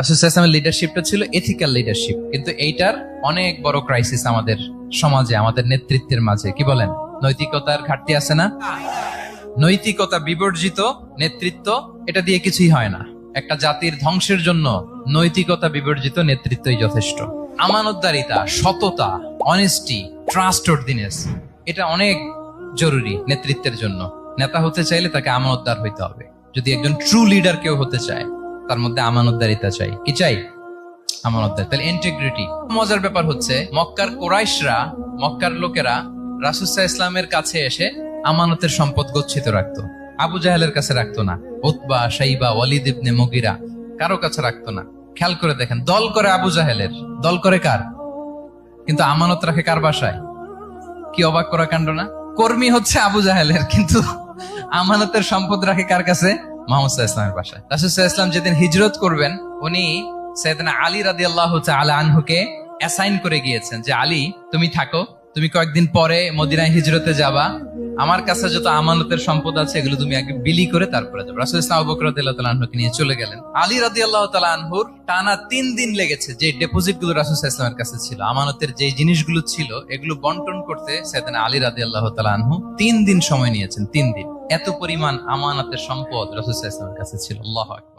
রাসূল সাল্লাল্লাহু আলাইহি ওয়াসাল্লামের লিডারশিপটা ছিল এথিক্যাল লিডারশিপ, কিন্তু এইটার অনেক বড় ক্রাইসিস আমাদের সমাজে, আমাদের নেতৃত্বের মাঝে। কি বলেন? নৈতিকতার ঘাটতি আছে না? নৈতিকতা বিবর্জিত নেতৃত্ব, এটা দিয়ে কিছুই হয় না। একটা জাতির ধ্বংসের জন্য নৈতিকতা বিবর্জিত নেতৃত্বই যথেষ্ট। আমানতদারিতা, সততা, অনেস্টি, ট্রাস্টওয়ার্দিনেস, এটা অনেক জরুরি নেতৃত্বের জন্য। নেতা হতে চাইলে তাকে আমানতদার হইতে হবে। যদি একজন ট্রু লিডার কেউ হতে চায়, তার মধ্যে আমানতদারিতা চাই। কি চাই? আমানতদার, তাহলে ইন্টিগ্রিটি। মজার ব্যাপার হচ্ছে, মক্কার কুরাইশরা, মক্কার লোকেরা রাসূল সাল্লাল্লাহু আলাইহি ওয়াসাল্লামের কাছে এসে আমানতের সম্পদ গচ্ছিত রাখতো। আবু জাহেলের কাছে রাখতো না, উতবা, শাইবা, ওয়ালিদ ইবনে মুগিরা, কারো কাছে রাখতো না। খেয়াল করে দেখেন, দল করে আবু জাহেলের, দল করে কার? কিন্তু আমানত রাখে কার বাসায়? কি অবাক করা কাণ্ড না? কর্মী হচ্ছে আবু জাহেলের, কিন্তু আমানতের সম্পদ রাখে কার কাছে? মুহাম্মদ সাল্লাল্লাহু আলাইহি ওয়াসাল্লামের বাসায়। রাসূল সাল্লাল্লাহু আলাইহি ওয়াসাল্লাম যেদিন হিজরত করবেন, উনি সাইয়েদনা আলী রাদিয়াল্লাহু তাআলা আনহুকে অ্যাসাইন করে গিয়েছেন যে, আলী তুমি থাকো, তুমি কয়েকদিন পরে মদিনায় হিজরতে যাবা, আমার কাছে যত আমানতের সম্পদ আছে এগুলো তুমি আগে বিলি করে তারপরে যাবে। রাসূল সাল্লাল্লাহু আলাইহি ওয়া সাল্লাম আবু বকর রাদিয়াল্লাহু তাআলা আনহুকে নিয়ে চলে গেলেন। আলী রাদিয়াল্লাহু তাআলা আনহুর টানা 3 দিন লেগেছে যে ডিপোজিট গুলো রাসূল সাল্লাল্লাহু আলাইহি ওয়াসাল্লামের কাছে ছিল, আমানতের যে জিনিসগুলো ছিল, এগুলো বন্টন করতে সাইয়েদনা আলী রাদিয়াল্লাহু তাআলা আনহু 3 দিন সময় নিয়েছেন। 3 দিন। এত পরিমাণ আমানতের সম্পদ রাসূল সাল্লাল্লাহু আলাইহি ওয়াসাল্লামের কাছে ছিল। আল্লাহু আকবার।